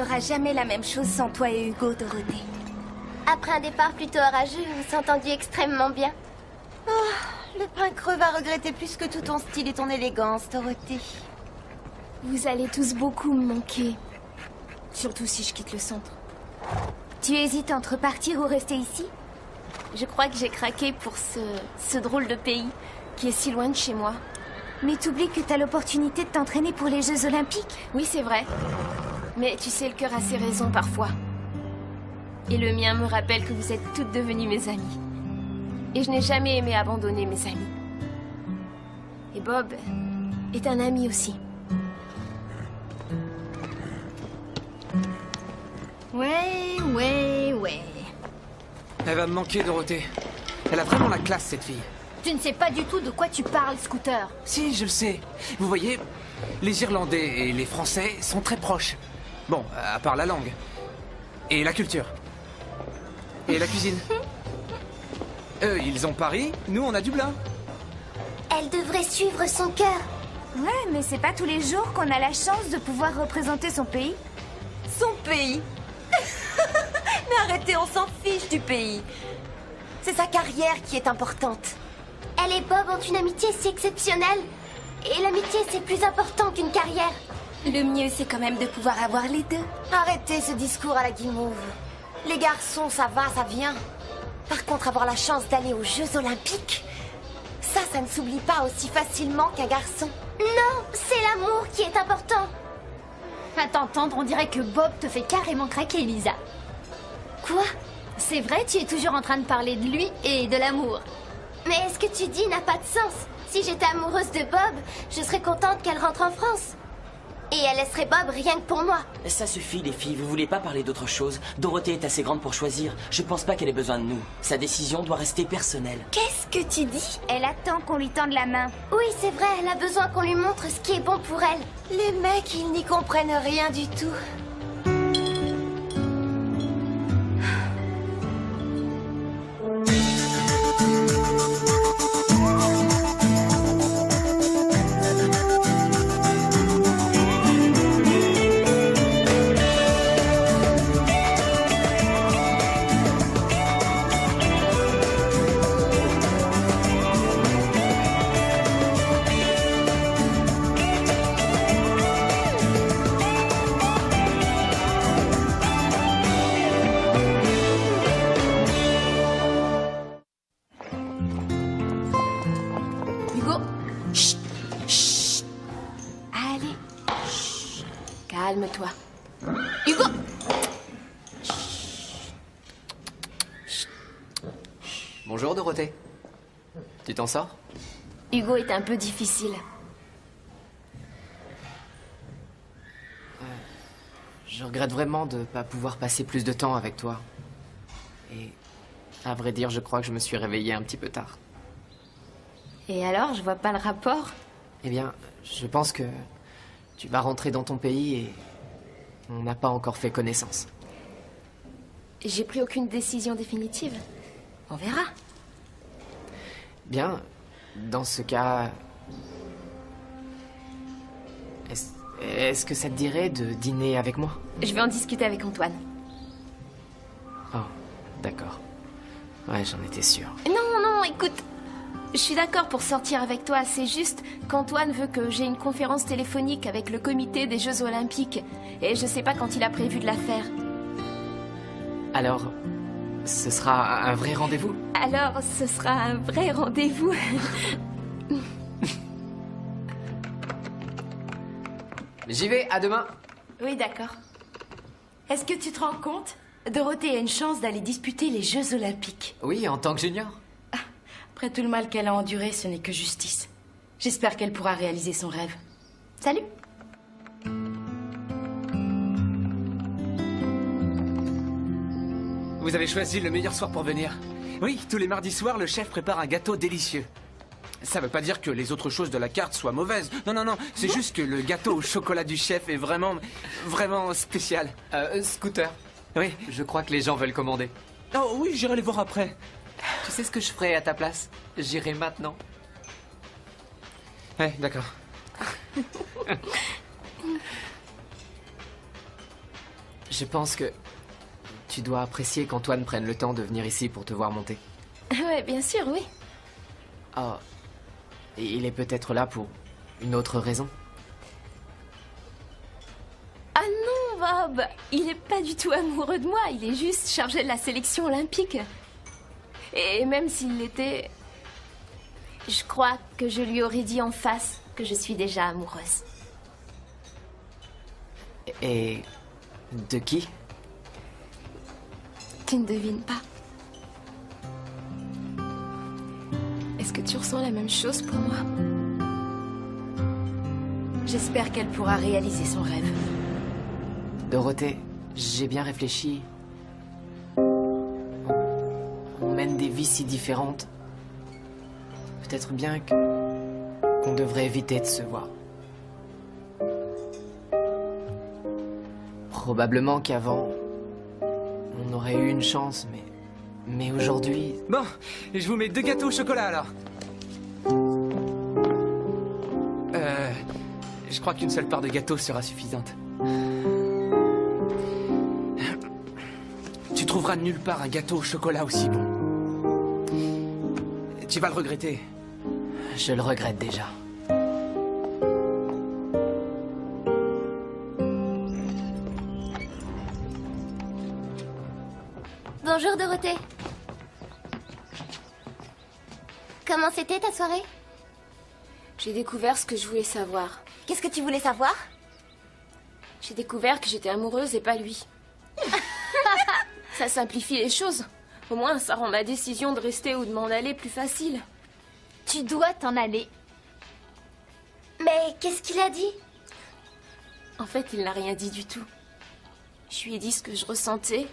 sera jamais la même chose sans toi et Hugo, Dorothée. Après un départ plutôt orageux, on s'est entendu extrêmement bien. Le pin creux va regretter plus que tout ton style et ton élégance, Dorothée. Vous allez tous beaucoup me manquer. Surtout si je quitte le centre. Tu hésites entre partir ou rester ici? Je crois que j'ai craqué pour ce drôle de pays qui est si loin de chez moi. Mais t'oublies que t'as l'opportunité de t'entraîner pour les Jeux Olympiques? Oui, c'est vrai. Mais tu sais, le cœur a ses raisons parfois. Et le mien me rappelle que vous êtes toutes devenues mes amies. Et je n'ai jamais aimé abandonner mes amis. Et Bob est un ami aussi. Ouais. Elle va me manquer, Dorothée. Elle a vraiment la classe, cette fille. Tu ne sais pas du tout de quoi tu parles, Scooter. Si, je le sais. Vous voyez, les Irlandais et les Français sont très proches. Bon, à part la langue. Et la culture. Et la cuisine. Eux, ils ont Paris, nous, on a Dublin. Elle devrait suivre son cœur. Ouais, mais c'est pas tous les jours qu'on a la chance de pouvoir représenter son pays. Son pays. Mais arrêtez, on s'en fiche du pays. C'est sa carrière qui est importante. Elle et Bob ont une amitié si exceptionnelle. Et l'amitié, c'est plus important qu'une carrière. Le mieux, c'est quand même de pouvoir avoir les deux. Arrêtez ce discours à la guimauve. Les garçons, ça va, ça vient. Par contre, avoir la chance d'aller aux Jeux Olympiques, ça ne s'oublie pas aussi facilement qu'un garçon. Non, c'est l'amour qui est important. À t'entendre, on dirait que Bob te fait carrément craquer, Lisa. Quoi? C'est vrai, tu es toujours en train de parler de lui et de l'amour. Mais ce que tu dis n'a pas de sens. Si j'étais amoureuse de Bob, je serais contente qu'elle rentre en France. Et elle laisserait Bob rien que pour moi. Ça suffit, les filles, vous voulez pas parler d'autre chose? Dorothée est assez grande pour choisir. Je pense pas qu'elle ait besoin de nous. Sa décision doit rester personnelle. Qu'est-ce que tu dis? Elle attend qu'on lui tende la main. Oui, c'est vrai, elle a besoin qu'on lui montre ce qui est bon pour elle. Les mecs, ils n'y comprennent rien du tout. Hugo. Chut. Chut. Allez. Chut. Calme-toi. Hugo. Bonjour Dorothée. Tu t'en sors? Hugo est un peu difficile. Je regrette vraiment de ne pas pouvoir passer plus de temps avec toi. Et à vrai dire, je crois que je me suis réveillé un petit peu tard. Et alors, je vois pas le rapport. Eh bien, je pense que tu vas rentrer dans ton pays et on n'a pas encore fait connaissance. J'ai pris aucune décision définitive. On verra. Bien, dans ce cas... Est-ce que ça te dirait de dîner avec moi? Je vais en discuter avec Antoine. Oh, d'accord. Ouais, j'en étais sûr. Non, écoute. Je suis d'accord pour sortir avec toi. C'est juste qu'Antoine veut que j'ai une conférence téléphonique avec le comité des Jeux Olympiques. Et je sais pas quand il a prévu de la faire. Alors, ce sera un vrai rendez-vous? Alors, ce sera un vrai rendez-vous. J'y vais, à demain. Oui, d'accord. Est-ce que tu te rends compte? Dorothée a une chance d'aller disputer les Jeux Olympiques. Oui, en tant que junior. Après tout le mal qu'elle a enduré, ce n'est que justice. J'espère qu'elle pourra réaliser son rêve. Salut! Vous avez choisi le meilleur soir pour venir. Oui, tous les mardis soirs, le chef prépare un gâteau délicieux. Ça veut pas dire que les autres choses de la carte soient mauvaises. Non, c'est juste que le gâteau au chocolat du chef est vraiment spécial. Scooter. Oui. Je crois que les gens veulent commander. Oh oui, j'irai les voir après. Tu sais ce que je ferai à ta place? J'irai maintenant. Ouais, d'accord. Je pense que tu dois apprécier qu'Antoine prenne le temps de venir ici pour te voir monter. Ouais, bien sûr, oui. Oh, et il est peut-être là pour une autre raison. Ah non, Bob, il est pas du tout amoureux de moi, il est juste chargé de la sélection olympique. Et même s'il l'était, je crois que je lui aurais dit en face que je suis déjà amoureuse. Et de qui? Tu ne devines pas. Est-ce que tu ressens la même chose pour moi? J'espère qu'elle pourra réaliser son rêve. Dorothée, j'ai bien réfléchi. On mène des vies si différentes. Peut-être bien qu'on devrait éviter de se voir. Probablement qu'avant, on aurait eu une chance, mais aujourd'hui... Bon, je vous mets 2 gâteaux au chocolat alors. Je crois qu'une seule part de gâteau sera suffisante. Tu trouveras nulle part un gâteau au chocolat aussi bon. Tu vas le regretter. Je le regrette déjà. Bonjour Dorothée. Comment c'était ta soirée? J'ai découvert ce que je voulais savoir. Qu'est-ce que tu voulais savoir? J'ai découvert que j'étais amoureuse et pas lui. Ça simplifie les choses. Au moins, ça rend ma décision de rester ou de m'en aller plus facile. Tu dois t'en aller. Mais qu'est-ce qu'il a dit? En fait, il n'a rien dit du tout. Je lui ai dit ce que je ressentais.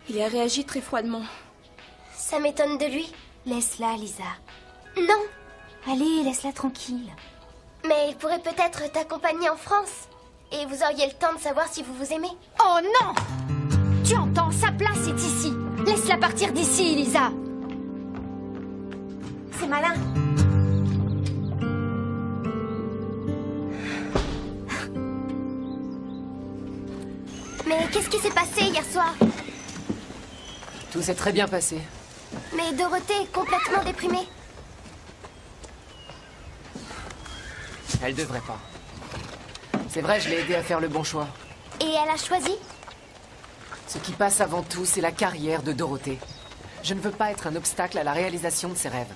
Il a réagi très froidement. Ça m'étonne de lui. Laisse-la, Lisa. Non, Allez, laisse-la tranquille. mais il pourrait peut-être t'accompagner en France. Et vous auriez le temps de savoir si vous vous aimez. Oh non! Tu entends, sa place est ici. Laisse-la partir d'ici, Lisa. C'est malin. Mais qu'est-ce qui s'est passé hier soir? Tout s'est très bien passé. Mais Dorothée est complètement déprimée. Elle devrait pas. C'est vrai, je l'ai aidée à faire le bon choix. Et elle a choisi? Ce qui passe avant tout, c'est la carrière de Dorothée. Je ne veux pas être un obstacle à la réalisation de ses rêves.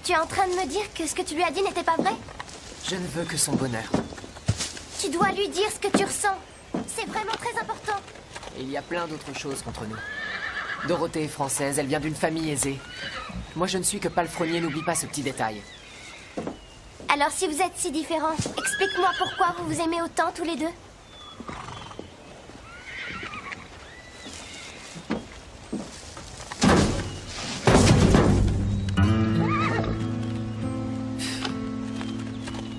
Tu es en train de me dire que ce que tu lui as dit n'était pas vrai? Je ne veux que son bonheur. Tu dois lui dire ce que tu ressens. C'est vraiment très important. Et il y a plein d'autres choses contre nous. Dorothée est française, elle vient d'une famille aisée. Moi, je ne suis que palefrenier, n'oublie pas ce petit détail. Alors si vous êtes si différents, explique-moi pourquoi vous vous aimez autant tous les deux.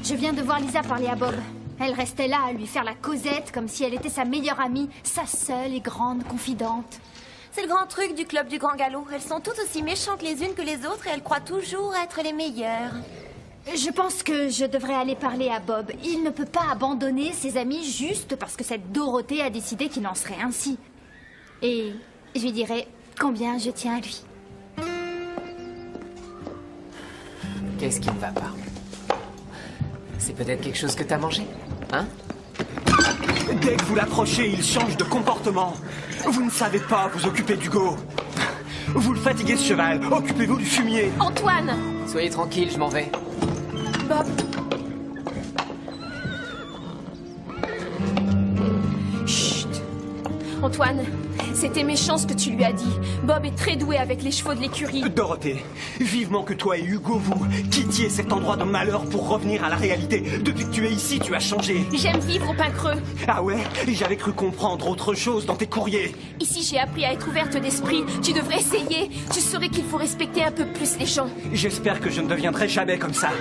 Je viens de voir Lisa parler à Bob. Elle restait là à lui faire la causette comme si elle était sa meilleure amie, sa seule et grande confidente. C'est le grand truc du club du Grand Galop. Elles sont toutes aussi méchantes les unes que les autres et elles croient toujours être les meilleures. Je pense que je devrais aller parler à Bob. Il ne peut pas abandonner ses amis juste parce que cette Dorothée a décidé qu'il en serait ainsi. Et je lui dirai combien je tiens à lui. Qu'est-ce qui ne va pas? C'est peut-être quelque chose que t'as mangé, hein? Dès que vous l'approchez, il change de comportement. Vous ne savez pas vous occuper d'Hugo. Vous le fatiguez ce cheval, occupez-vous du fumier. Antoine! Soyez tranquille, je m'en vais. Bob! Chut! Antoine, c'était méchant ce que tu lui as dit. Bob est très doué avec les chevaux de l'écurie. Dorothée, vivement que toi et Hugo, vous quittiez cet endroit de malheur pour revenir à la réalité. Depuis que tu es ici, tu as changé. J'aime vivre au pain creux. Ah ouais? J'avais cru comprendre autre chose dans tes courriers. Ici, j'ai appris à être ouverte d'esprit. Tu devrais essayer. Tu saurais qu'il faut respecter un peu plus les gens. J'espère que je ne deviendrai jamais comme ça.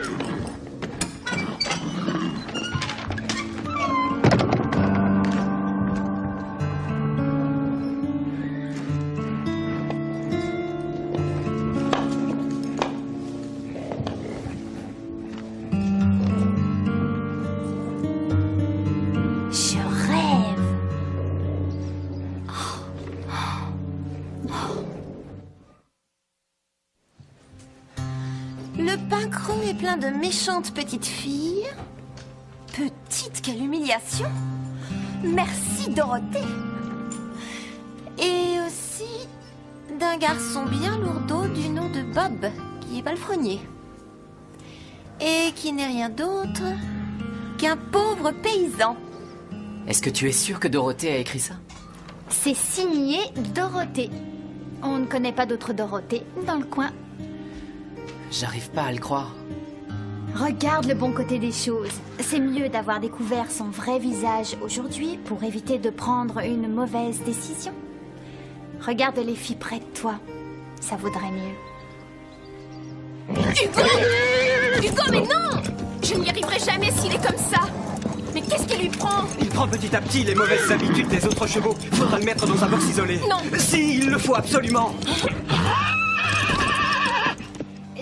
Le pain creux est plein de méchantes petites filles. Petite, quelle humiliation! Merci, Dorothée! Et aussi d'un garçon bien lourdeau du nom de Bob, qui est palefrenier. Et qui n'est rien d'autre qu'un pauvre paysan. Est-ce que tu es sûre que Dorothée a écrit ça? C'est signé Dorothée. On ne connaît pas d'autre Dorothée dans le coin. J'arrive pas à le croire. Regarde le bon côté des choses. C'est mieux d'avoir découvert son vrai visage aujourd'hui pour éviter de prendre une mauvaise décision. Regarde les filles près de toi. Ça vaudrait mieux. Hugo! Hugo, mais non! Je n'y arriverai jamais s'il est comme ça. Mais qu'est-ce qui lui prend? Il prend petit à petit les mauvaises habitudes des autres chevaux. Faudra le mettre dans un box isolé. Non. Si, il le faut absolument.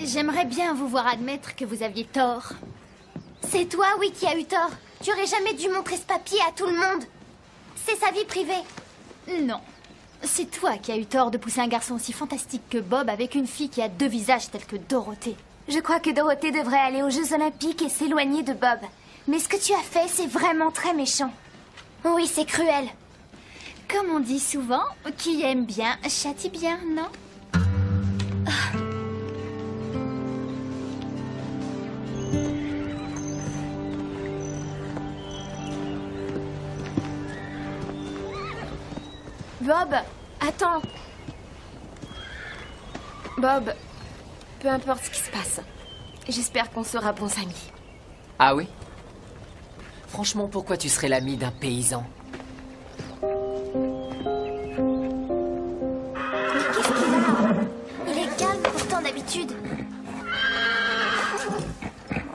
J'aimerais bien vous voir admettre que vous aviez tort. C'est toi, oui, qui as eu tort. Tu aurais jamais dû montrer ce papier à tout le monde. C'est sa vie privée. Non. C'est toi qui as eu tort de pousser un garçon aussi fantastique que Bob avec une fille qui a deux visages tels que Dorothée. Je crois que Dorothée devrait aller aux Jeux Olympiques et s'éloigner de Bob. Mais ce que tu as fait, c'est vraiment très méchant. Oui, c'est cruel. Comme on dit souvent, qui aime bien châtie bien, non? Bob, attends. Bob, peu importe ce qui se passe, j'espère qu'on sera bons amis. Ah oui? Franchement, pourquoi tu serais l'ami d'un paysan? Mais qu'est-ce qu'il a? Il est calme pourtant d'habitude.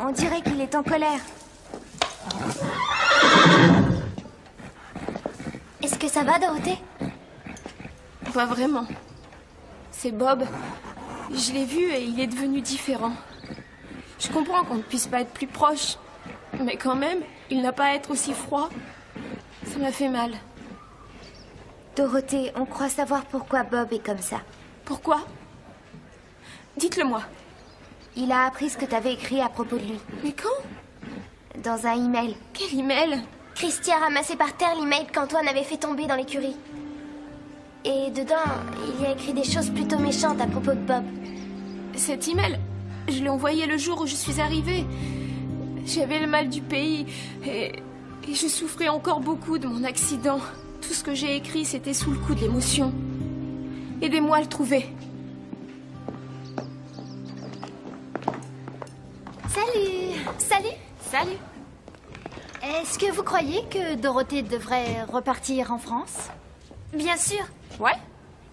On dirait qu'il est en colère. Est-ce que ça va, Dorothée? Pas vraiment. C'est Bob. Je l'ai vu et il est devenu différent. Je comprends qu'on ne puisse pas être plus proche. Mais quand même, il n'a pas à être aussi froid. Ça m'a fait mal. Dorothée, on croit savoir pourquoi Bob est comme ça. Pourquoi? Dites-le-moi. Il a appris ce que t'avais écrit à propos de lui. Mais quand? Dans un email. Quel email? Christy a ramassé par terre l'email qu'Antoine avait fait tomber dans l'écurie. Et dedans, il y a écrit des choses plutôt méchantes à propos de Bob. Cet email, je l'ai envoyé le jour où je suis arrivée. J'avais le mal du pays et je souffrais encore beaucoup de mon accident. Tout ce que j'ai écrit, c'était sous le coup de l'émotion. Aidez-moi à le trouver. Salut! Salut! Salut! Est-ce que vous croyez que Dorothée devrait repartir en France? Bien sûr. Ouais?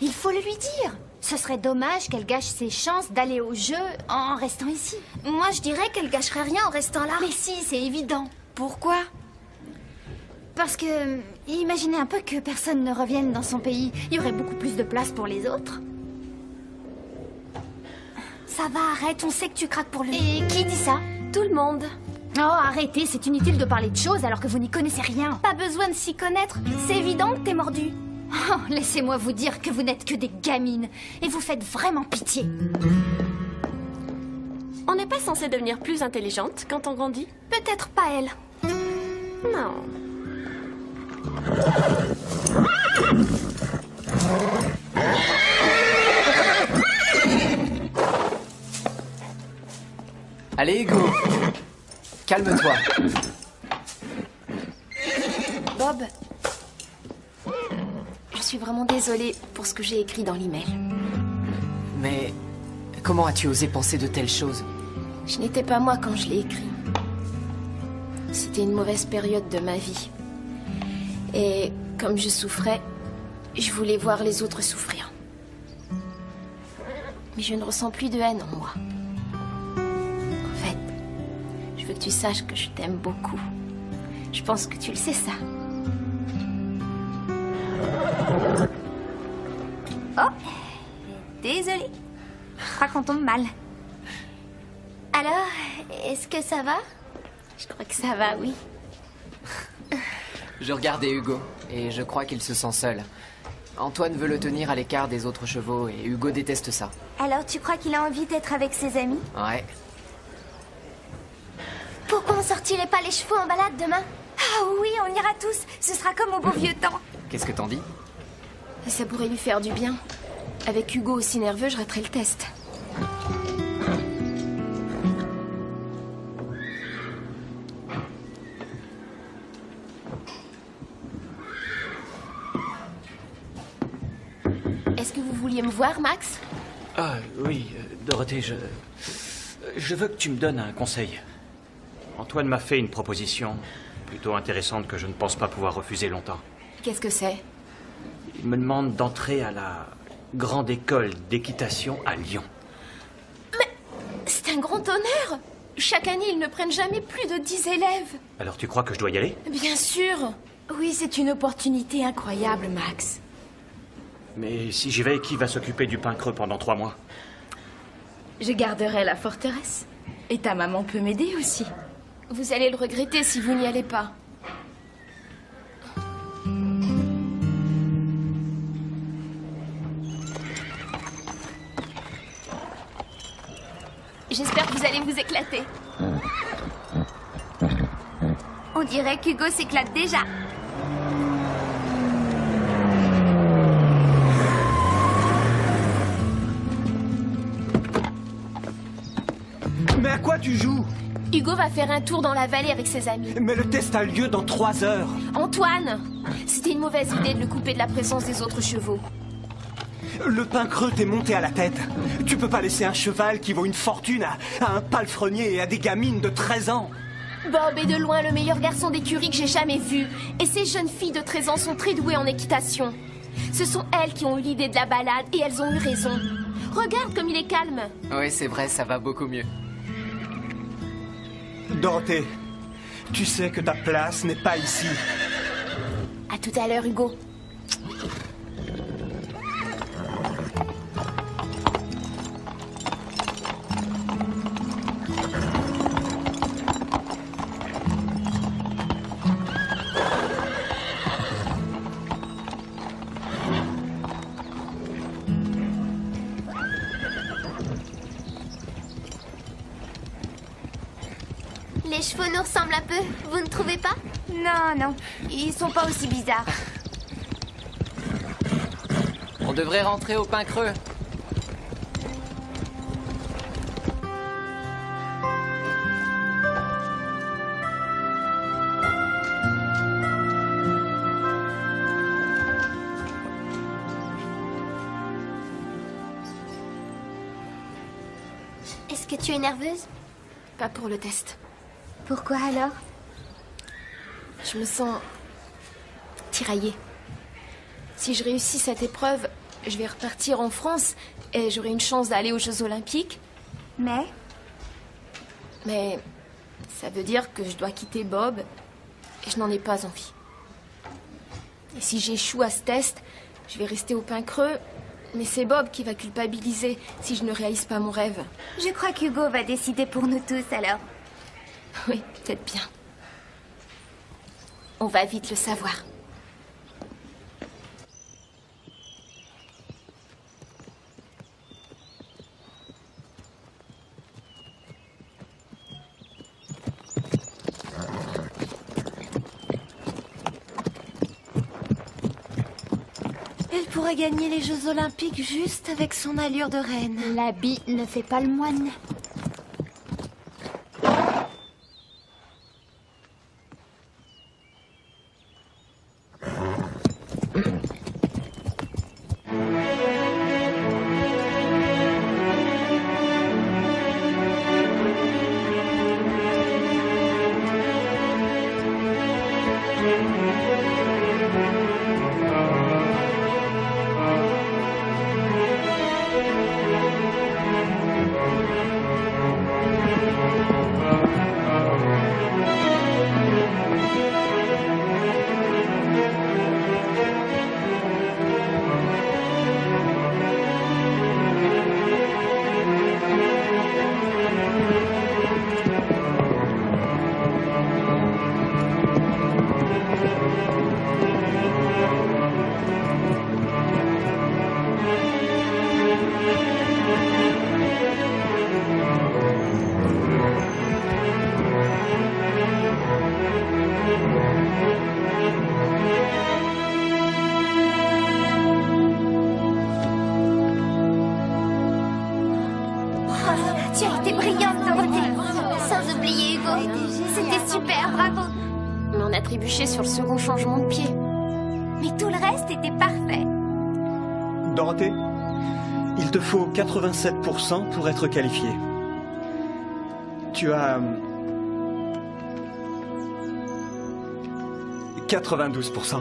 Il faut le lui dire. Ce serait dommage qu'elle gâche ses chances d'aller au jeu en restant ici. Moi, je dirais qu'elle gâcherait rien en restant là. Mais si, c'est évident. Pourquoi? Parce que, imaginez un peu que personne ne revienne dans son pays. Il y aurait beaucoup plus de place pour les autres. Ça va, arrête, on sait que tu craques pour lui. Et qui dit ça? Tout le monde. Oh, arrêtez, c'est inutile de parler de choses alors que vous n'y connaissez rien. Pas besoin de s'y connaître. C'est évident que t'es mordu. Oh, laissez-moi vous dire que vous n'êtes que des gamines. Et vous faites vraiment pitié. On n'est pas censé devenir plus intelligente quand on grandit? Peut-être pas elle. Non. Allez, Hugo. Calme-toi. Bob, je suis vraiment désolée pour ce que j'ai écrit dans l'email. Mais comment as-tu osé penser de telles choses? Je n'étais pas moi quand je l'ai écrit. C'était une mauvaise période de ma vie. Et comme je souffrais, je voulais voir les autres souffrir. Mais je ne ressens plus de haine en moi. En fait, je veux que tu saches que je t'aime beaucoup. Je pense que tu le sais, ça. Oh, désolée. Je crois qu'on tombe mal. Alors, est-ce que ça va? Je crois que ça va, oui. Je regardais Hugo et je crois qu'il se sent seul. Antoine veut le tenir à l'écart des autres chevaux et Hugo déteste ça. Alors tu crois qu'il a envie d'être avec ses amis? Ouais. Pourquoi on sortirait pas les chevaux en balade demain? Ah oui, on ira tous. Ce sera comme au beau vieux temps. Qu'est-ce que t'en dis? Ça pourrait lui faire du bien. Avec Hugo aussi nerveux, je raterai le test. Est-ce que vous vouliez me voir, Max? Ah oui, Dorothée, je veux que tu me donnes un conseil. Antoine m'a fait une proposition plutôt intéressante que je ne pense pas pouvoir refuser longtemps. Qu'est-ce que c'est? Il me demande d'entrer à la grande école d'équitation à Lyon. Mais c'est un grand honneur! Chaque année, ils ne prennent jamais plus de 10 élèves. Alors tu crois que je dois y aller? Bien sûr! Oui, c'est une opportunité incroyable, Max. Mais si j'y vais, qui va s'occuper du pain creux pendant 3 mois? Je garderai la forteresse. Et ta maman peut m'aider aussi. Vous allez le regretter si vous n'y allez pas. J'espère que vous allez vous éclater. On dirait qu'Hugo s'éclate déjà. Mais à quoi tu joues? Hugo va faire un tour dans la vallée avec ses amis. Mais le test a lieu dans 3 heures. Antoine! C'était une mauvaise idée de le couper de la présence des autres chevaux. Le pain creux t'est monté à la tête. Tu peux pas laisser un cheval qui vaut une fortune à un palefrenier et à des gamines de 13 ans. Bob est de loin le meilleur garçon d'écurie que j'ai jamais vu. Et ces jeunes filles de 13 ans sont très douées en équitation. Ce sont elles qui ont eu l'idée de la balade et elles ont eu raison. Regarde comme il est calme. Oui, c'est vrai, ça va beaucoup mieux. Dorothée, tu sais que ta place n'est pas ici. À tout à l'heure, Hugo. Les chevaux nous ressemblent un peu, vous ne trouvez pas? Non, non. Ils sont pas aussi bizarres. On devrait rentrer au pain creux. Est-ce que tu es nerveuse? Pas pour le test. Pourquoi alors? Je me sens tiraillée. Si je réussis cette épreuve, je vais repartir en France et j'aurai une chance d'aller aux Jeux Olympiques. Mais ça veut dire que je dois quitter Bob et je n'en ai pas envie. Et si j'échoue à ce test, je vais rester au pain creux, mais c'est Bob qui va culpabiliser si je ne réalise pas mon rêve. je crois qu'Hugo va décider pour nous tous alors. Oui, peut-être bien. On va vite le savoir. Elle pourrait gagner les Jeux Olympiques juste avec son allure de reine. L'habit ne fait pas le moine. Tu as été brillante, Dorothée. Sans oublier Hugo. C'était super, bravo. Mais on a trébuché sur le second changement de pied. Mais tout le reste était parfait. Dorothée, il te faut 87% pour être qualifié. Tu as... 92%.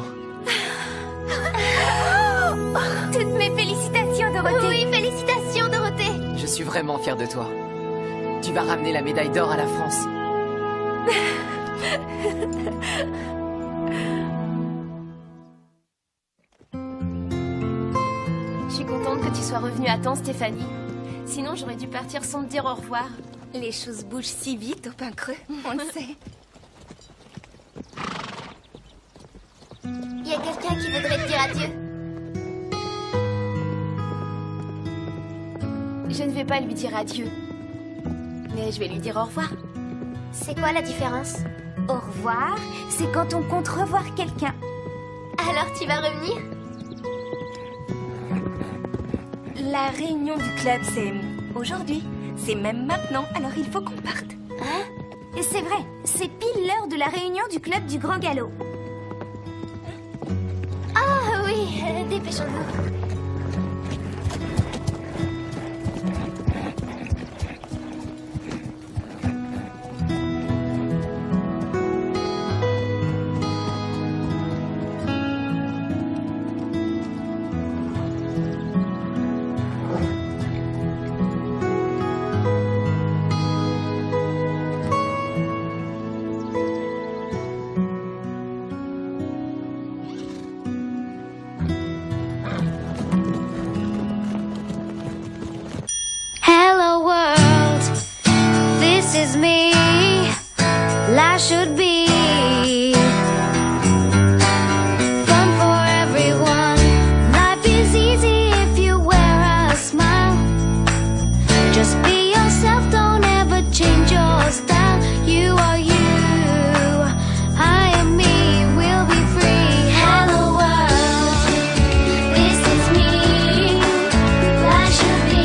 Toutes mes félicitations, Dorothée. Oui, félicitations, Dorothée. Je suis vraiment fier de toi. Tu vas ramener la médaille d'or à la France. Je suis contente que tu sois revenue à temps, Stéphanie. Sinon, j'aurais dû partir sans te dire au revoir. Les choses bougent si vite au pain creux, on le sait. Il y a quelqu'un qui voudrait te dire adieu. Je ne vais pas lui dire adieu. Mais je vais lui dire au revoir. C'est quoi la différence? Au revoir, c'est quand on compte revoir quelqu'un. Alors tu vas revenir? La réunion du club, c'est aujourd'hui. C'est même maintenant, alors il faut qu'on parte. Hein? Et c'est vrai, c'est pile l'heure de la réunion du club du Grand Galop. Ah oui, dépêchons-nous. Hello world, this is me. Life should be fun for everyone. Life is easy if you wear a smile. Just be yourself, don't ever change your style. You are you, I am me, we'll be free. Hello world, this is me. Life should be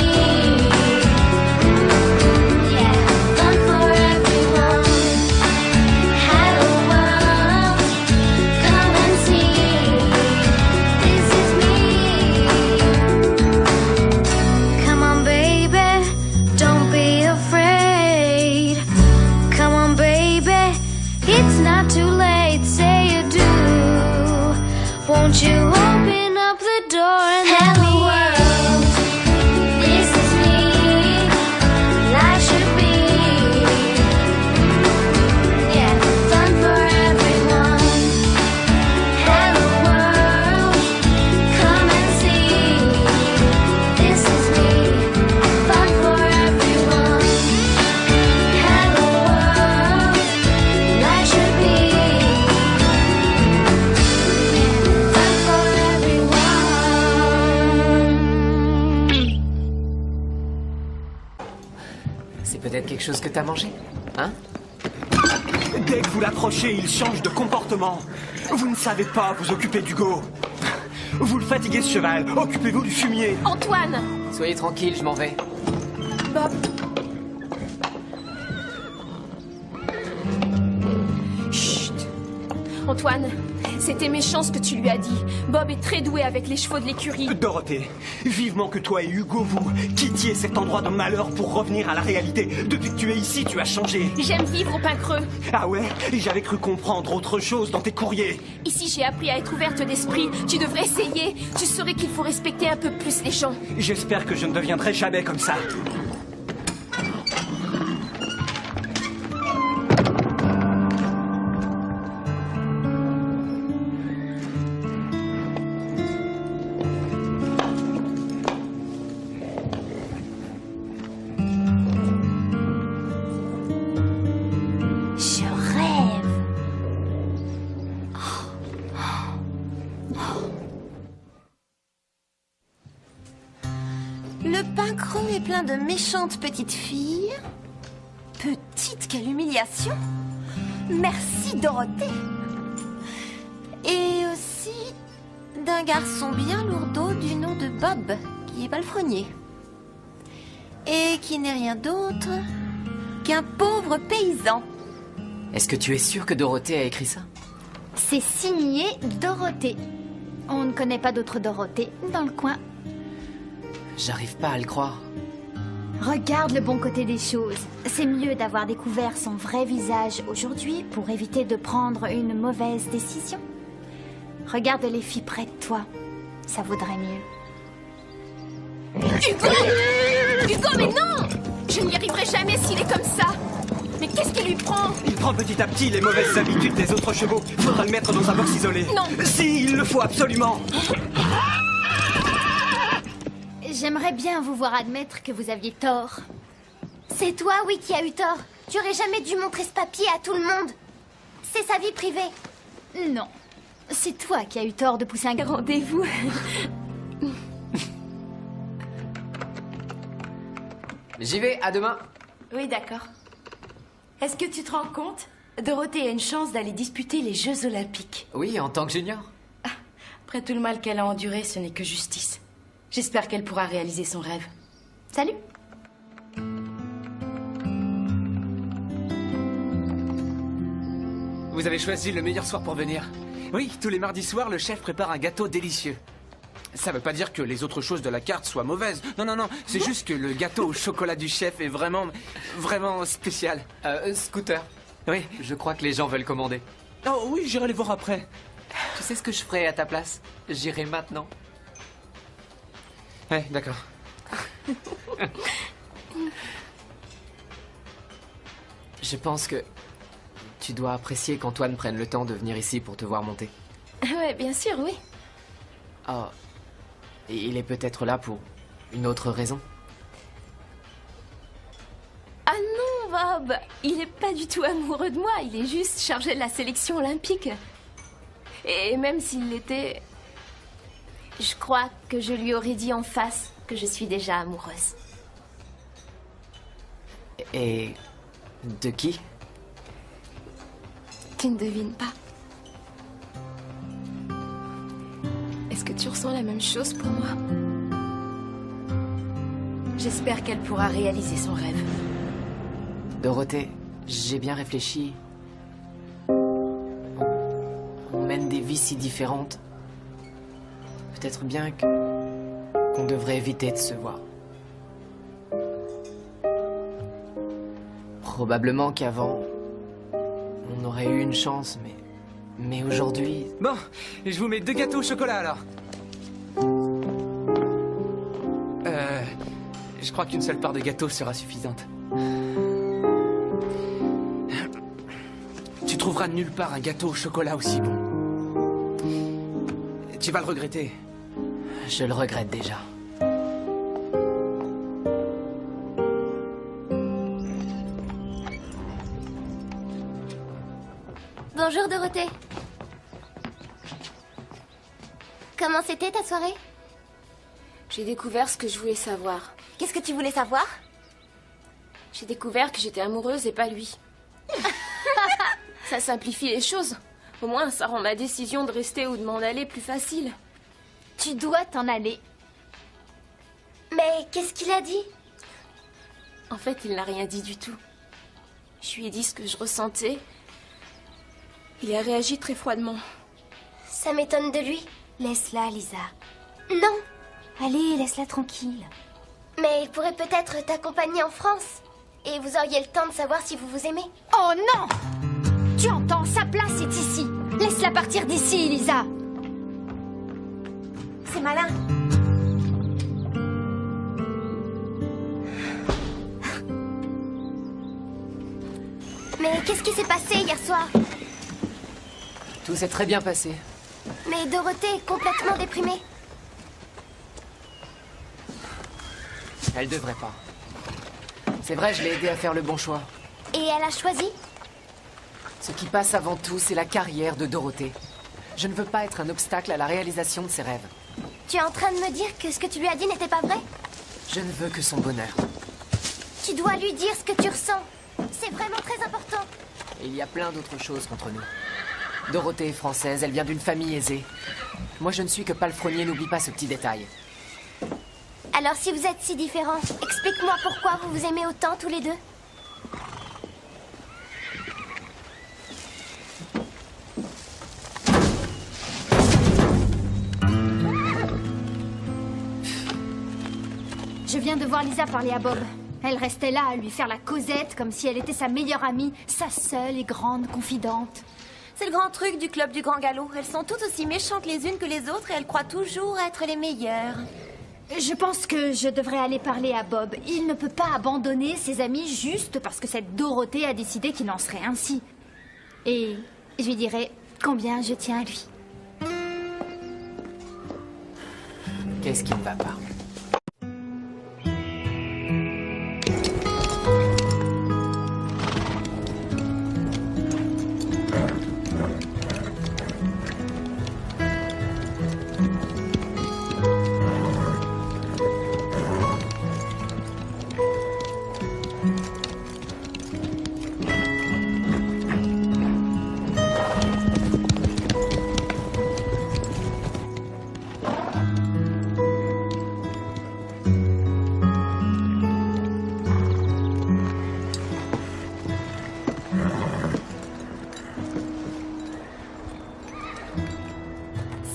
won't you open up the door and let me in? This is me. Life should be, yeah, fun for everyone. Hello world, come and see. This is me. Fun for everyone. Hello world, life should be. C'est peut-être quelque chose que t'as mangé, hein? Dès que vous l'approchez, il change de comportement. Vous ne savez pas vous occuper d'Hugo. Vous le fatiguez ce cheval, occupez-vous du fumier. Antoine! Soyez tranquille, je m'en vais. Bob. Chut. Antoine, c'était méchant ce que tu lui as dit. Bob est très doué avec les chevaux de l'écurie. Dorothée, vivement que toi et Hugo, vous quittiez cet endroit de malheur pour revenir à la réalité. Depuis que tu es ici, tu as changé. J'aime vivre au pain creux. Ah ouais? J'avais cru comprendre autre chose dans tes courriers. Ici, j'ai appris à être ouverte d'esprit. Tu devrais essayer. Tu saurais qu'il faut respecter un peu plus les gens. J'espère que je ne deviendrai jamais comme ça. Le pain creux est plein de méchantes petites filles. Petite, quelle humiliation! Merci, Dorothée. Et aussi d'un garçon bien lourdeau du nom de Bob, qui est palefrenier. Et qui n'est rien d'autre qu'un pauvre paysan. Est-ce que tu es sûre que Dorothée a écrit ça? C'est signé Dorothée. On ne connaît pas d'autre Dorothée dans le coin. J'arrive pas à le croire. Regarde le bon côté des choses. C'est mieux d'avoir découvert son vrai visage aujourd'hui pour éviter de prendre une mauvaise décision. Regarde les filles près de toi. Ça vaudrait mieux. Hugo! Hugo, mais non! Je n'y arriverai jamais s'il est comme ça. Mais qu'est-ce qui lui prend? Il prend petit à petit les mauvaises habitudes des autres chevaux. Faudra le mettre dans un box isolé. Non! Si, il le faut absolument. J'aimerais bien vous voir admettre que vous aviez tort. C'est toi, oui, qui as eu tort. Tu aurais jamais dû montrer ce papier à tout le monde. C'est sa vie privée. Non. C'est toi qui as eu tort de pousser un rendez-vous. J'y vais, à demain. Oui, d'accord. Est-ce que tu te rends compte? Dorothée a une chance d'aller disputer les Jeux Olympiques. Oui, en tant que junior. Après tout le mal qu'elle a enduré, ce n'est que justice. J'espère qu'elle pourra réaliser son rêve. Salut! Vous avez choisi le meilleur soir pour venir. Oui, tous les mardis soirs, le chef prépare un gâteau délicieux. Ça veut pas dire que les autres choses de la carte soient mauvaises. Non, non, non. C'est juste que le gâteau au chocolat du chef est vraiment, vraiment spécial. Scooter. Oui. Je crois que les gens veulent commander. Oh oui, j'irai les voir après. Tu sais ce que je ferai à ta place? J'irai maintenant. Ouais, d'accord. Je pense que tu dois apprécier qu'Antoine prenne le temps de venir ici pour te voir monter. Ouais, bien sûr, oui. Oh. Et il est peut-être là pour une autre raison. Ah non, Bob! Il est pas du tout amoureux de moi, il est juste chargé de la sélection olympique. Et même s'il l'était, je crois que je lui aurais dit en face que je suis déjà amoureuse. Et de qui? Tu ne devines pas. Est-ce que tu ressens la même chose pour moi? J'espère qu'elle pourra réaliser son rêve. Dorothée, j'ai bien réfléchi. On mène des vies si différentes. Peut-être bien qu'on devrait éviter de se voir. Probablement qu'avant, on aurait eu une chance, mais aujourd'hui... Bon, je vous mets 2 gâteaux au chocolat alors. Je crois qu'une seule part de gâteau sera suffisante. Tu trouveras nulle part un gâteau au chocolat aussi bon. Tu vas le regretter. Je le regrette déjà. Bonjour Dorothée. Comment c'était ta soirée? J'ai découvert ce que je voulais savoir. Qu'est-ce que tu voulais savoir? J'ai découvert que j'étais amoureuse et pas lui. Ça simplifie les choses. Au moins, ça rend ma décision de rester ou de m'en aller plus facile. Tu dois t'en aller. Mais qu'est-ce qu'il a dit? En fait, il n'a rien dit du tout. Je lui ai dit ce que je ressentais. Il a réagi très froidement. Ça m'étonne de lui. Laisse-la, Lisa. Non. Allez, laisse-la tranquille. Mais il pourrait peut-être t'accompagner en France. Et vous auriez le temps de savoir si vous vous aimez. Oh non! Tu entends, sa place est ici. Laisse-la partir d'ici, Lisa. C'est malin. Mais qu'est-ce qui s'est passé hier soir? Tout s'est très bien passé. Mais Dorothée est complètement déprimée. Elle devrait pas. C'est vrai, je l'ai aidée à faire le bon choix. Et elle a choisi? Ce qui passe avant tout, c'est la carrière de Dorothée. Je ne veux pas être un obstacle à la réalisation de ses rêves. Tu es en train de me dire que ce que tu lui as dit n'était pas vrai? Je ne veux que son bonheur. Tu dois lui dire ce que tu ressens. C'est vraiment très important. Et il y a plein d'autres choses contre nous. Dorothée est française, elle vient d'une famille aisée. Moi, je ne suis que palefrenier, n'oublie pas ce petit détail. Alors si vous êtes si différents, explique-moi pourquoi vous vous aimez autant tous les deux. Je viens de voir Lisa parler à Bob. Elle restait là à lui faire la causette comme si elle était sa meilleure amie, sa seule et grande confidente. C'est le grand truc du club du Grand Galop. Elles sont toutes aussi méchantes les unes que les autres et elles croient toujours être les meilleures. Je pense que je devrais aller parler à Bob. Il ne peut pas abandonner ses amis juste parce que cette Dorothée a décidé qu'il en serait ainsi. Et je lui dirai combien je tiens à lui. Qu'est-ce qui ne va pas?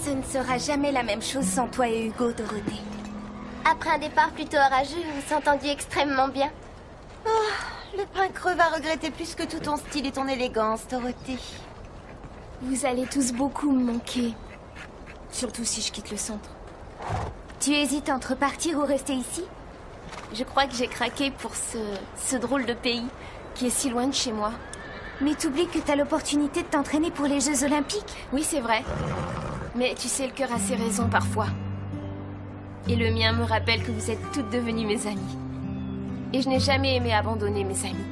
Ce ne sera jamais la même chose sans toi et Hugo, Dorothée. Après un départ plutôt orageux, vous vous entendiez extrêmement bien. Oh, le prince creux va regretter plus que tout ton style et ton élégance, Dorothée. Vous allez tous beaucoup me manquer. Surtout si je quitte le centre. Tu hésites entre partir ou rester ici? Je crois que j'ai craqué pour ce drôle de pays qui est si loin de chez moi. Mais t'oublies que t'as l'opportunité de t'entraîner pour les Jeux Olympiques. Oui, c'est vrai. Mais tu sais, le cœur a ses raisons parfois. Et le mien me rappelle que vous êtes toutes devenues mes amies. Et je n'ai jamais aimé abandonner mes amis.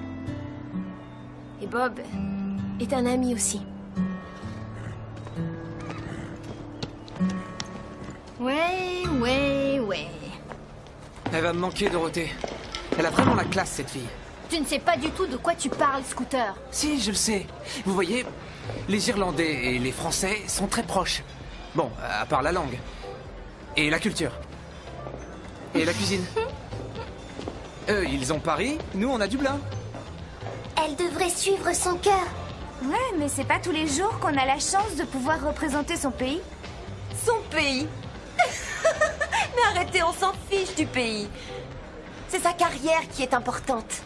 Et Bob est un ami aussi. Ouais. Elle va me manquer, Dorothée. Elle a vraiment la classe, cette fille. Tu ne sais pas du tout de quoi tu parles, Scooter. Si, je le sais. Vous voyez, les Irlandais et les Français sont très proches. Bon, à part la langue. Et la culture. Et la cuisine. Eux, ils ont Paris, nous, on a Dublin. Elle devrait suivre son cœur. Ouais, mais c'est pas tous les jours qu'on a la chance de pouvoir représenter son pays. Son pays. Mais arrêtez, on s'en fiche du pays. C'est sa carrière qui est importante.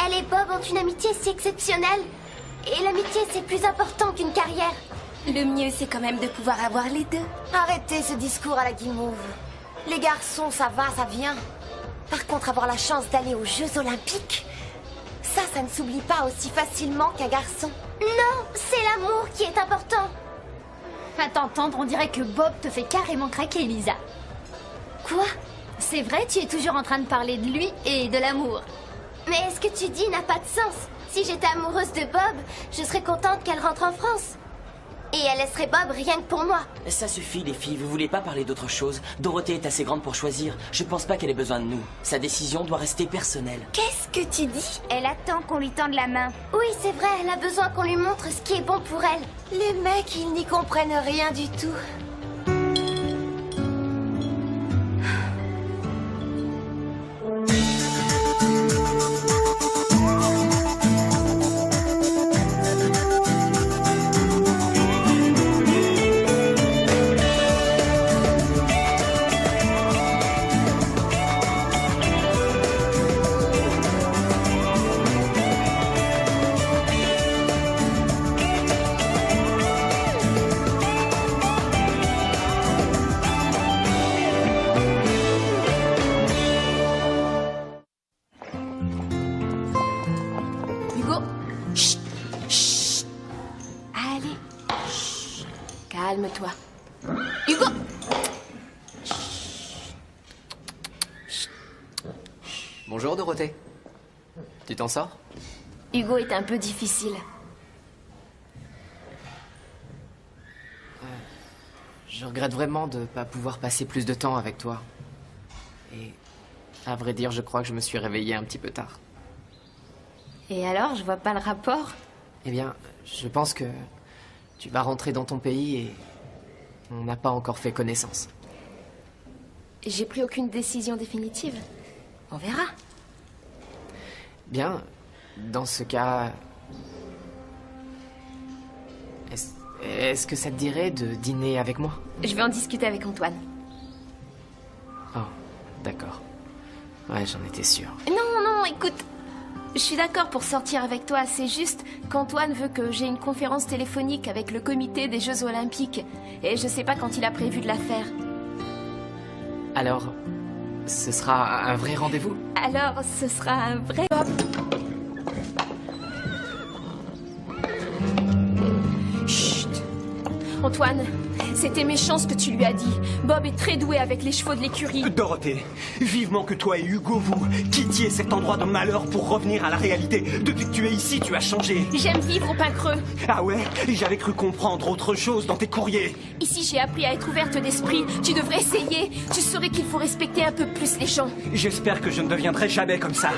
Elle et Bob ont une amitié si exceptionnelle. Et l'amitié, c'est plus important qu'une carrière. Le mieux, c'est quand même de pouvoir avoir les deux. Arrêtez ce discours à la guimauve. Les garçons, ça va, ça vient. Par contre, avoir la chance d'aller aux Jeux Olympiques, ça ne s'oublie pas aussi facilement qu'un garçon. Non, c'est l'amour qui est important. À t'entendre, on dirait que Bob te fait carrément craquer, Lisa. Quoi? C'est vrai, tu es toujours en train de parler de lui et de l'amour. Mais ce que tu dis n'a pas de sens. Si j'étais amoureuse de Bob, je serais contente qu'elle rentre en France. Et elle laisserait Bob rien que pour moi. Ça suffit, les filles, vous voulez pas parler d'autre chose? Dorothée est assez grande pour choisir. Je pense pas qu'elle ait besoin de nous. Sa décision doit rester personnelle. Qu'est-ce que tu dis? Elle attend qu'on lui tende la main. Oui, c'est vrai, elle a besoin qu'on lui montre ce qui est bon pour elle. Les mecs, ils n'y comprennent rien du tout. Hugo. Chut. Chut. Allez. Chut. Calme-toi. Hugo. Bonjour, Dorothée. Tu t'en sors? Hugo est un peu difficile. Je regrette vraiment de ne pas pouvoir passer plus de temps avec toi. Et à vrai dire, je crois que je me suis réveillée un petit peu tard. Et alors, je vois pas le rapport. Eh bien, je pense que tu vas rentrer dans ton pays et on n'a pas encore fait connaissance. J'ai pris aucune décision définitive. On verra. Bien, dans ce cas... Est-ce que ça te dirait de dîner avec moi? Je vais en discuter avec Antoine. Oh, d'accord. Ouais, j'en étais sûr. Non, écoute. Je suis d'accord pour sortir avec toi. C'est juste qu'Antoine veut que j'ai une conférence téléphonique avec le comité des Jeux Olympiques. Et je sais pas quand il a prévu de la faire. Alors, ce sera un vrai rendez-vous? Alors, ce sera un vrai... Chut. Antoine, c'était méchant ce que tu lui as dit. Bob est très doué avec les chevaux de l'écurie. Dorothée, vivement que toi et Hugo, vous quittiez cet endroit de malheur pour revenir à la réalité. Depuis que tu es ici, tu as changé. J'aime vivre au Pain Creux. Ah ouais? J'avais cru comprendre autre chose dans tes courriers. Ici, j'ai appris à être ouverte d'esprit. Tu devrais essayer. Tu saurais qu'il faut respecter un peu plus les gens. J'espère que je ne deviendrai jamais comme ça.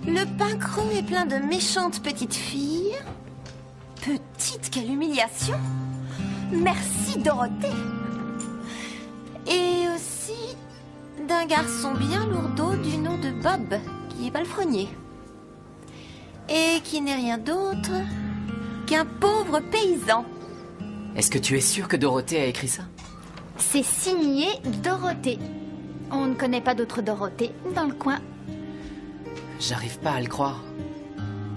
Le Pain Creux est plein de méchantes petites filles. Petite, quelle humiliation! Merci, Dorothée! Et aussi d'un garçon bien lourdeau du nom de Bob, qui est palefrenier. Et qui n'est rien d'autre qu'un pauvre paysan. Est-ce que tu es sûr que Dorothée a écrit ça? C'est signé Dorothée. On ne connaît pas d'autre Dorothée dans le coin. J'arrive pas à le croire.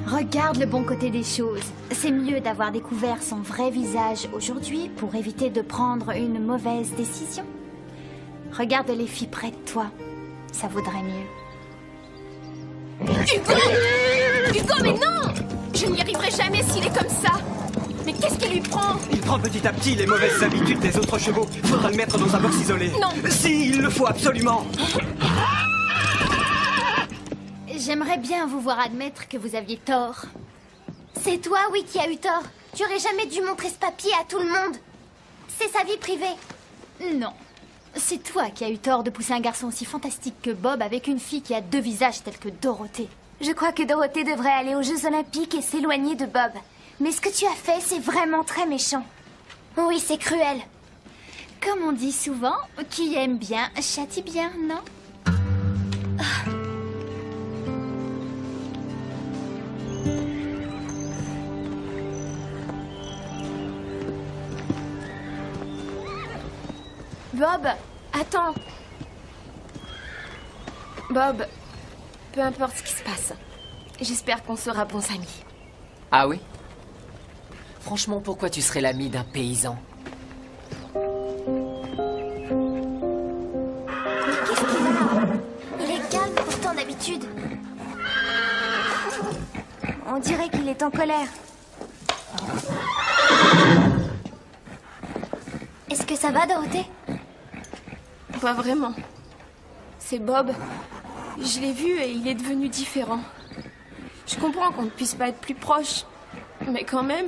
Regarde le bon côté des choses. C'est mieux d'avoir découvert son vrai visage aujourd'hui pour éviter de prendre une mauvaise décision. Regarde les filles près de toi. Ça vaudrait mieux. Hugo, mais non! Je n'y arriverai jamais s'il est comme ça. Mais qu'est-ce qu'il lui prend? Il prend petit à petit les mauvaises habitudes des autres chevaux. Faudra le mettre dans un box isolé. Non. Si, il le faut absolument. J'aimerais bien vous voir admettre que vous aviez tort. C'est toi, oui, qui as eu tort. Tu aurais jamais dû montrer ce papier à tout le monde. C'est sa vie privée. Non. C'est toi qui as eu tort de pousser un garçon aussi fantastique que Bob avec une fille qui a deux visages tels que Dorothée. Je crois que Dorothée devrait aller aux Jeux Olympiques et s'éloigner de Bob. Mais ce que tu as fait, c'est vraiment très méchant. Oui, c'est cruel. Comme on dit souvent, qui aime bien, châtie bien, non? Bob, attends. Bob, peu importe ce qui se passe, j'espère qu'on sera bons amis. Ah oui? Franchement, pourquoi tu serais l'ami d'un paysan? Mais qu'est-ce qu'il a? Il est calme pourtant d'habitude. On dirait qu'il est en colère. Est-ce que ça va, Dorothée? Pas vraiment. C'est Bob. Je l'ai vu et il est devenu différent. Je comprends qu'on ne puisse pas être plus proche, mais quand même...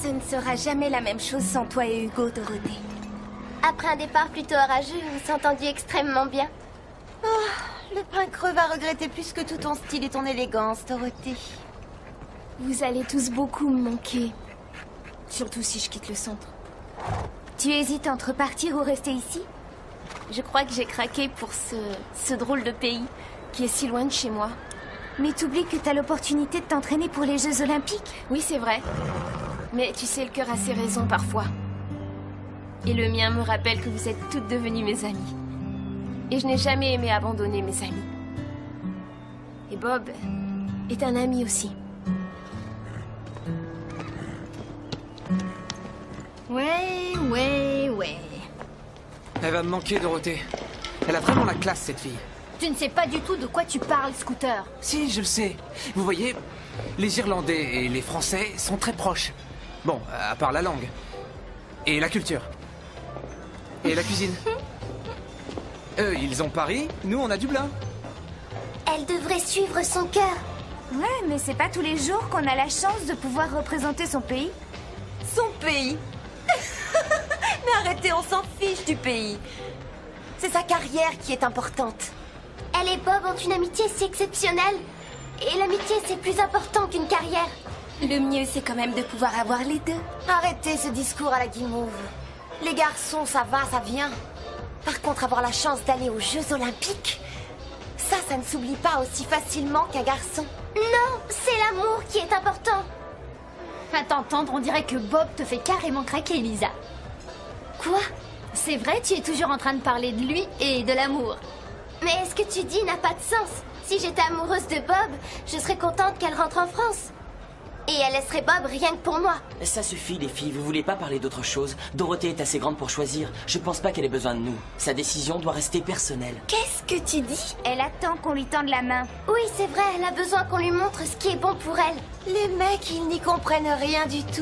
Ce ne sera jamais la même chose sans toi et Hugo, Dorothée. Après un départ plutôt orageux, on s'est entendu extrêmement bien. Oh, le Pain Creux va regretter plus que tout ton style et ton élégance, Dorothée. Vous allez tous beaucoup me manquer. Surtout si je quitte le centre. Tu hésites entre partir ou rester ici? Je crois que j'ai craqué pour ce drôle de pays qui est si loin de chez moi. Mais t'oublies que t'as l'opportunité de t'entraîner pour les Jeux Olympiques. Oui, c'est vrai. Mais tu sais, le cœur a ses raisons parfois. Et le mien me rappelle que vous êtes toutes devenues mes amies. Et je n'ai jamais aimé abandonner mes amis. Et Bob est un ami aussi. Ouais. Elle va me manquer, Dorothée. Elle a vraiment la classe, cette fille. Tu ne sais pas du tout de quoi tu parles, Scooter. Si, je le sais. Vous voyez, les Irlandais et les Français sont très proches. Bon, à part la langue. Et la culture. Et la cuisine. Eux, ils ont Paris, nous, on a Dublin. Elle devrait suivre son cœur. Ouais, mais c'est pas tous les jours qu'on a la chance de pouvoir représenter son pays. Son pays. Mais arrêtez, on s'en fiche du pays. C'est sa carrière qui est importante. Elle et Bob ont une amitié si exceptionnelle. Et l'amitié, c'est plus important qu'une carrière. Le mieux, c'est quand même de pouvoir avoir les deux. Arrêtez ce discours à la guimauve. Les garçons, ça va, ça vient. Par contre, avoir la chance d'aller aux Jeux Olympiques, ça ne s'oublie pas aussi facilement qu'un garçon. Non, c'est l'amour qui est important. À t'entendre, on dirait que Bob te fait carrément craquer, Lisa. Quoi? C'est vrai, tu es toujours en train de parler de lui et de l'amour. Mais ce que tu dis n'a pas de sens. Si j'étais amoureuse de Bob, je serais contente qu'elle rentre en France. Et elle laisserait Bob rien que pour moi. Ça suffit, les filles, vous voulez pas parler d'autre chose? Dorothée est assez grande pour choisir. Je pense pas qu'elle ait besoin de nous. Sa décision doit rester personnelle. Qu'est-ce que tu dis? Elle attend qu'on lui tende la main. Oui, c'est vrai, elle a besoin qu'on lui montre ce qui est bon pour elle. Les mecs, ils n'y comprennent rien du tout.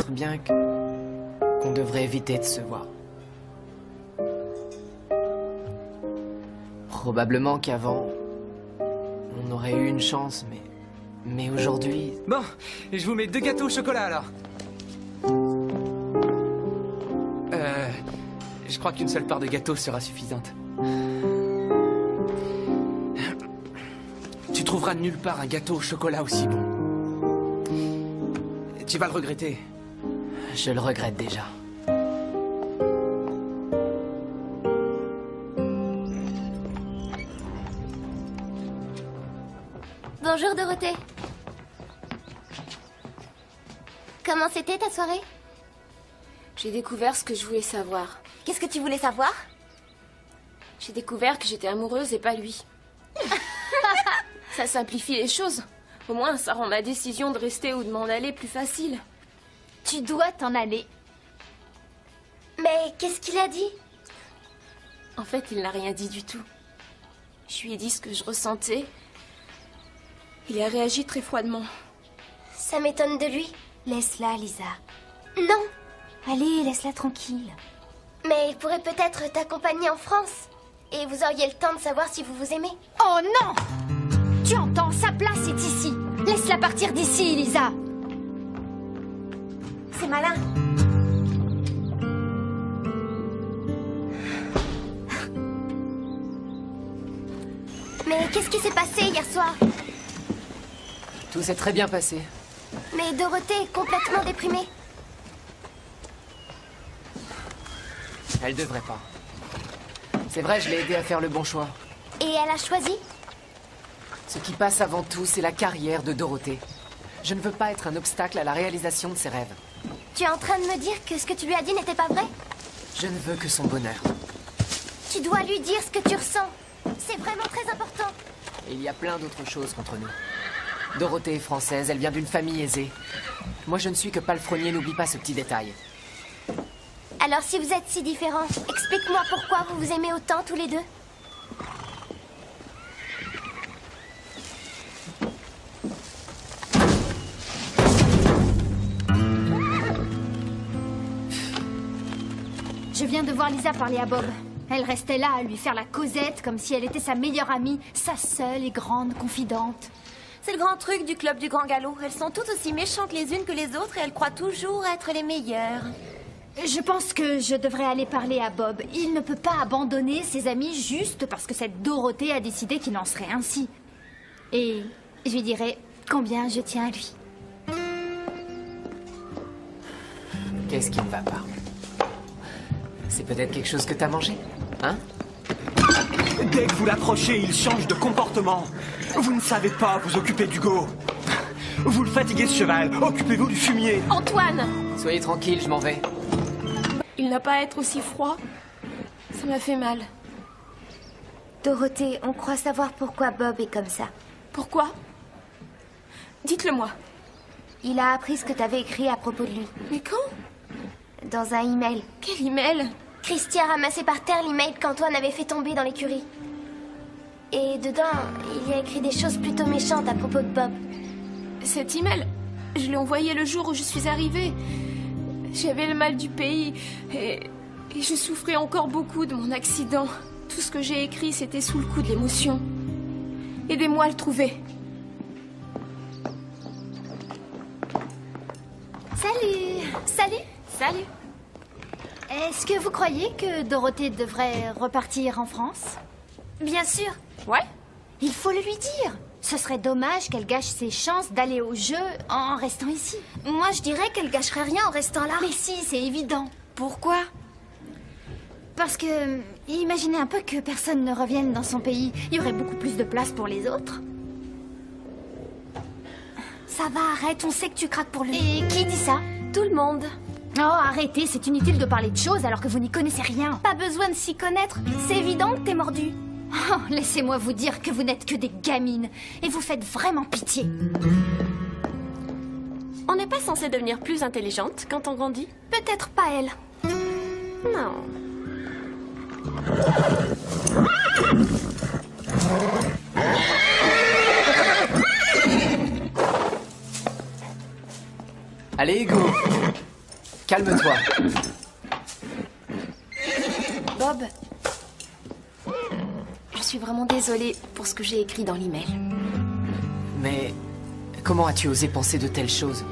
Bien qu'on devrait éviter de se voir. Probablement qu'avant, on aurait eu une chance, mais aujourd'hui... Bon, je vous mets 2 gâteaux au chocolat, alors. Je crois qu'une seule part de gâteau sera suffisante. Tu trouveras nulle part un gâteau au chocolat aussi bon. Tu vas le regretter. Je le regrette déjà. Bonjour Dorothée. Comment c'était ta soirée? J'ai découvert ce que je voulais savoir. Qu'est-ce que tu voulais savoir? J'ai découvert que j'étais amoureuse et pas lui. Ça simplifie les choses. Au moins, ça rend ma décision de rester ou de m'en aller plus facile. Tu dois t'en aller. Mais qu'est-ce qu'il a dit? En fait, il n'a rien dit du tout. Je lui ai dit ce que je ressentais. Il a réagi très froidement. Ça m'étonne de lui. Laisse-la, Lisa. Non. Allez, laisse-la tranquille. Mais il pourrait peut-être t'accompagner en France. Et vous auriez le temps de savoir si vous vous aimez. Oh non! Tu entends, sa place est ici. Laisse-la partir d'ici, Lisa. C'est malin. Mais qu'est-ce qui s'est passé hier soir? Tout s'est très bien passé. Mais Dorothée est complètement déprimée. Elle devrait pas. C'est vrai, je l'ai aidée à faire le bon choix. Et elle a choisi? Ce qui passe avant tout, c'est la carrière de Dorothée. Je ne veux pas être un obstacle à la réalisation de ses rêves. Tu es en train de me dire que ce que tu lui as dit n'était pas vrai? Je ne veux que son bonheur. Tu dois lui dire ce que tu ressens. C'est vraiment très important. Et il y a plein d'autres choses contre nous. Dorothée est française, elle vient d'une famille aisée. Moi, je ne suis que palefrenier, n'oublie pas ce petit détail. Alors si vous êtes si différents, explique-moi pourquoi vous vous aimez autant tous les deux. Je viens de voir Lisa parler à Bob. Elle restait là à lui faire la causette comme si elle était sa meilleure amie, sa seule et grande confidente. C'est le grand truc du club du Grand Galop. Elles sont toutes aussi méchantes les unes que les autres et elles croient toujours être les meilleures. Je pense que je devrais aller parler à Bob. Il ne peut pas abandonner ses amis juste parce que cette Dorothée a décidé qu'il en serait ainsi. Et je lui dirai combien je tiens à lui. Qu'est-ce qui ne va pas? C'est peut-être quelque chose que t'as mangé, hein? Dès que vous l'approchez, il change de comportement. Vous ne savez pas vous occuper d'Hugo. Vous le fatiguez ce cheval. Occupez-vous du fumier. Antoine! Soyez tranquille, je m'en vais. Il n'a pas à être aussi froid. Ça m'a fait mal. Dorothée, on croit savoir pourquoi Bob est comme ça. Pourquoi? Dites-le-moi. Il a appris ce que t'avais écrit à propos de lui. Mais quand? Dans un email. Quel email? Christy a ramassé par terre l'email qu'Antoine avait fait tomber dans l'écurie. Et dedans, il y a écrit des choses plutôt méchantes à propos de Bob. Cet email, je l'ai envoyé le jour où je suis arrivée. J'avais le mal du pays et je souffrais encore beaucoup de mon accident. Tout ce que j'ai écrit, c'était sous le coup de l'émotion. Aidez-moi à le trouver. Salut! Salut! Salut! Est-ce que vous croyez que Dorothée devrait repartir en France? Bien sûr. Ouais? Il faut le lui dire. Ce serait dommage qu'elle gâche ses chances d'aller au jeu en restant ici. Moi, je dirais qu'elle gâcherait rien en restant là. Mais si, c'est évident. Pourquoi? Parce que, imaginez un peu que personne ne revienne dans son pays. Il y aurait beaucoup plus de place pour les autres. Ça va, arrête, on sait que tu craques pour lui. Et qui dit ça? Tout le monde. Oh, arrêtez, c'est inutile de parler de choses alors que vous n'y connaissez rien. Pas besoin de s'y connaître. C'est évident que t'es mordu. Oh, laissez-moi vous dire que vous n'êtes que des gamines. Et vous faites vraiment pitié. On n'est pas censé devenir plus intelligente quand on grandit? Peut-être pas elle. Non. Allez, Hugo. Calme-toi. Bob, je suis vraiment désolée pour ce que j'ai écrit dans l'email. Mais comment as-tu osé penser de telles choses?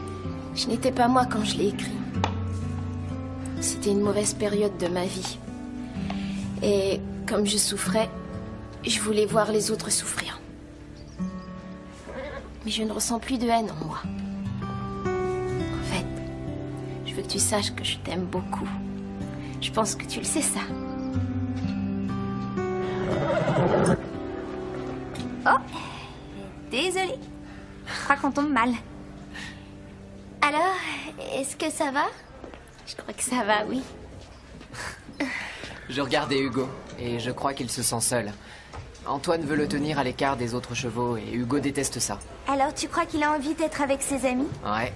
Je n'étais pas moi quand je l'ai écrit. C'était une mauvaise période de ma vie. Et comme je souffrais, je voulais voir les autres souffrir. Mais je ne ressens plus de haine en moi. En fait, je veux que tu saches que je t'aime beaucoup. Je pense que tu le sais, ça. Oh, désolée. Je crois qu'on tombe mal. Alors, est-ce que ça va? Je crois que ça va, oui. Je regardais Hugo, et je crois qu'il se sent seul. Antoine veut le tenir à l'écart des autres chevaux, et Hugo déteste ça. Alors, tu crois qu'il a envie d'être avec ses amis? Ouais.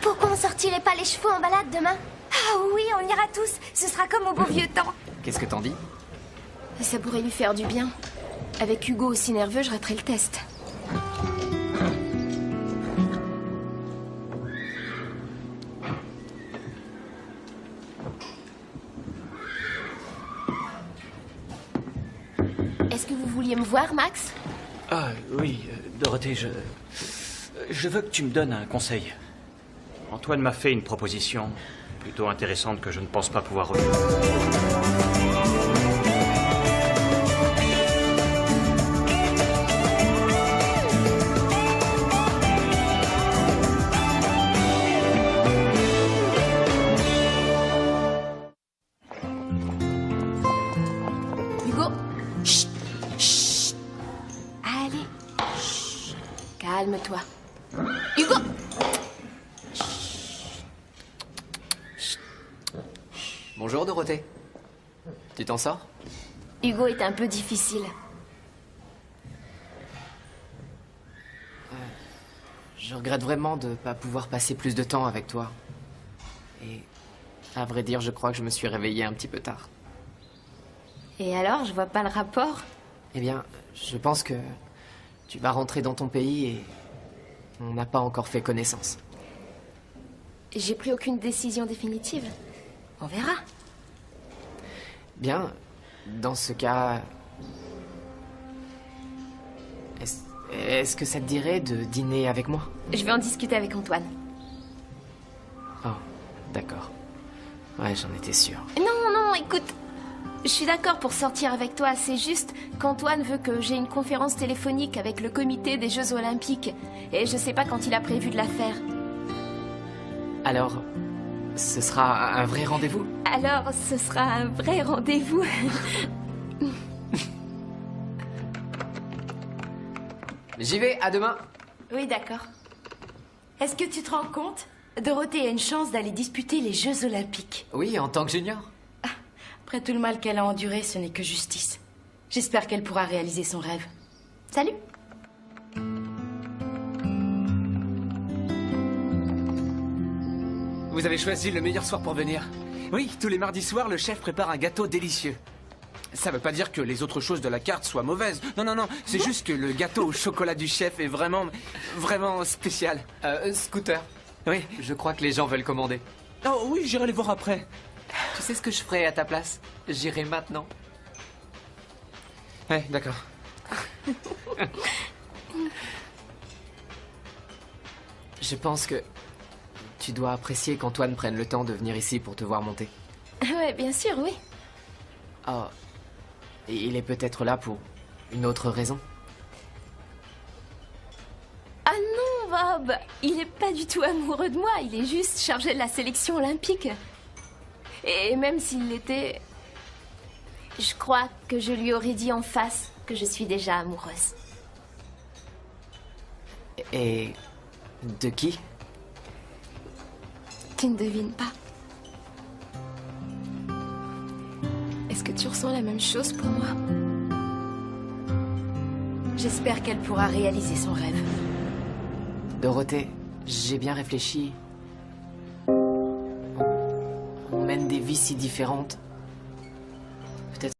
Pourquoi on sortirait pas les chevaux en balade demain? Ah oui, on ira tous. Ce sera comme au beau vieux temps. Qu'est-ce que t'en dis? Ça pourrait lui faire du bien. Avec Hugo aussi nerveux, je raterai le test. Est-ce que vous vouliez me voir, Max? Ah oui, Dorothée, je veux que tu me donnes un conseil. Antoine m'a fait une proposition plutôt intéressante que je ne pense pas pouvoir refuser. Hugo, chut, chut. Allez, chut. Calme-toi. Hugo. Bonjour, Dorothée. Tu t'en sors? Hugo est un peu difficile. Je regrette vraiment de ne pas pouvoir passer plus de temps avec toi. Et à vrai dire, je crois que je me suis réveillée un petit peu tard. Et alors, je vois pas le rapport. Eh bien, je pense que tu vas rentrer dans ton pays et on n'a pas encore fait connaissance. J'ai pris aucune décision définitive. On verra. Bien, dans ce cas... Est-ce que ça te dirait de dîner avec moi? Je vais en discuter avec Antoine. Oh, D'accord. Ouais, j'en étais sûr. Non, non, écoute. Je suis d'accord pour sortir avec toi. C'est juste qu'Antoine veut que j'ai une conférence téléphonique avec le comité des Jeux Olympiques. Et je sais pas quand il a prévu de la faire. Alors, ce sera un vrai rendez-vous? Alors, ce sera un vrai rendez-vous. J'y vais, à demain. Oui, d'accord. Est-ce que tu te rends compte? Dorothée a une chance d'aller disputer les Jeux Olympiques. Oui, en tant que junior. Après tout le mal qu'elle a enduré, ce n'est que justice. J'espère qu'elle pourra réaliser son rêve. Salut! Vous avez choisi le meilleur soir pour venir. Oui, tous les mardis soirs, le chef prépare un gâteau délicieux. Ça veut pas dire que les autres choses de la carte soient mauvaises. Non, non, non. C'est juste que le gâteau au chocolat du chef est vraiment spécial. Scooter. Oui. Je crois que les gens veulent commander. Oh oui, j'irai les voir après. Tu sais ce que je ferai à ta place? J'irai maintenant. Ouais, d'accord. Je pense que tu dois apprécier qu'Antoine prenne le temps de venir ici pour te voir monter. Ouais, bien sûr, oui. Oh. Et il est peut-être là pour une autre raison. Ah non, Bob. Il est pas du tout amoureux de moi. Il est juste chargé de la sélection olympique. Et même s'il l'était, je crois que je lui aurais dit en face que je suis déjà amoureuse. Et de qui? Tu ne devines pas. Est-ce que tu ressens la même chose pour moi? J'espère qu'elle pourra réaliser son rêve. Dorothée, j'ai bien réfléchi. On mène des vies si différentes.